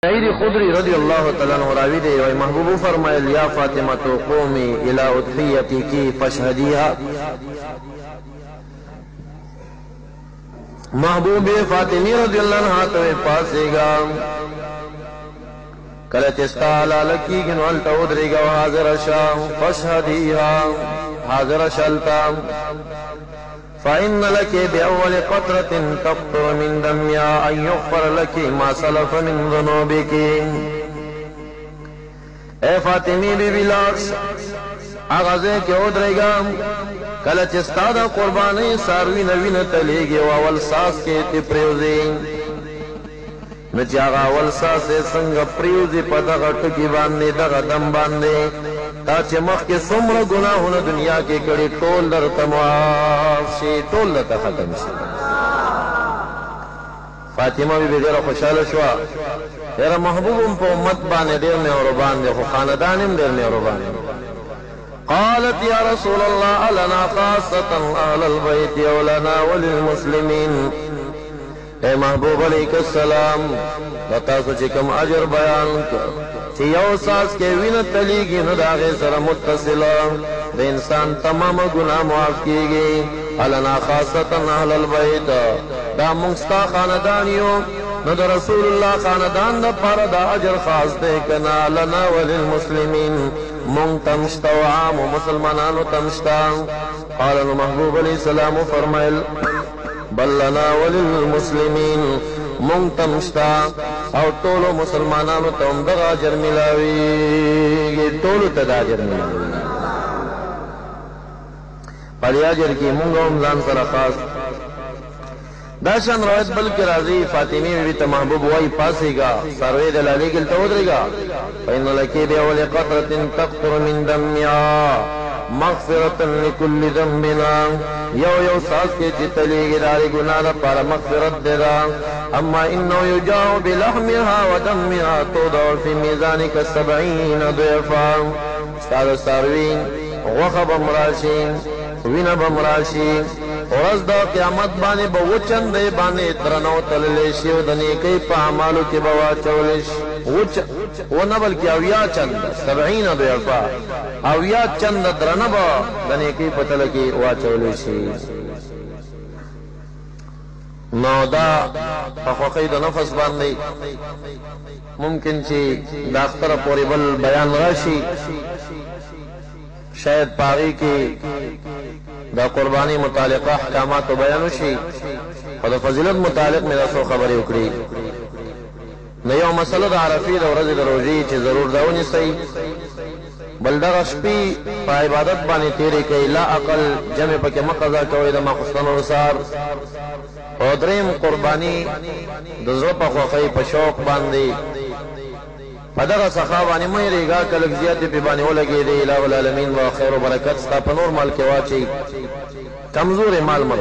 سعید خدری رضی اللہ تعالیٰ عنہ راوی دے و محبوب فرمائل یا فاطمہ تو قومی الى اضحیتی کی فشہدیہا محبوب فاطمی رضی اللہ عنہ تو پاسے گا کلچستا لالکی گنو التا ادرے گا حاضر شاہ فشہدیہا حاضر شلتا فإن لك بأول قطرة تقطر من دمها أن يغفر لك ما سلف من ذنوبك اے فاطمی بی بی لاکس آغازے کے ادرے گا کلچ استادا قربانی ساروی نوین تلیگی واول ساس کے تی پریوزی نچی آغا اول ساس سنگ پریوزی پا دغا ٹکی باندے دغا دم باندے تاچه مخ کې څومره ګناهونه دنیا کې کړي ټول درته معاف شي ټول درته ختم شي فاطمه بی بی ډېره خوشحاله شوه ډېره محبوب هم په امت باندې ډېر مهربان دی خو خاندان هم ډېر مهربان دی قالت یا رسول الله لنا خاصة اهل البيت ولنا وللمسلمين اے محبوب علیہ السلام تاسو چې کوم اجر بیان چې یو ساس کې وینه تلیږي نو د هغې سره متصله د انسان تمامه ګناه معاف کیږي النا خاصة اهل البیت دا موږ ستا خاندان یو نو د رسول الله خاندان دپاره دا اجر خاص دی که نه لنا وللمسلمین موږ ته مشته او عامو مسلمانانو ته مشته قال نو محبوب علیه السلام فرمیل بل لنا وللمسلمین مونږ ته مشته او ټولو مسلمانانو ته هم دغه اجر میلاویږي ټولو ته دا اجر میلاویږي په دې اجر کې مونږ هم ځان سره خاص دا شان روایت بلکې راځي فاطمه بیبي ته محبوب وایي پاسېږه سروې د لالې ګل ته ودرېږه فإن لك بأول قطرة تقطر من دمها مغفرة لكل ذنبنا یو ساس کې چې تلیږي د هرې ګناه لپاره مغفرت دی دا اما انه یجاع بلحمها ودمها توضع في میزانک 70 ضعفا ستا د څاروي غوښه به م راشي وینه به م راشي ورځ د قیامت باندې به وچندې باندې درنه وتللی شي او د نیکۍ په اعمالو کې به واچولی شي ونه بلکې اویا چنده 70 ضعفا اویا چنده درنه به د نیکۍ په تله کې واچولی شي نو دا په خوښۍ د نفس باندې ممکن چې د اختره پورې بل بیان راشي شاید په هغې کې دا قربانی متعلقه احکاماتو بیان شي خو د فضیلت متعلق مې دا څو خبرې وکړي نو یو مسله د عرفې د ورځې د روژې چې ضرور دا ونیسئ بل دغه شپې په عبادت باندې تېرې کوئ لا اقل جمع پکې مه قضا کوئ د ماخوستن وروسار او دریم قرباني د زړه په خوښۍ په شوق باندې په دغه سخا باندې مه هېرېږه که لږ زیاتې پې باندې ولګېدې اله العالمین به خیر و برکت ستا په نور مال کې واچوي کمزورې مال مه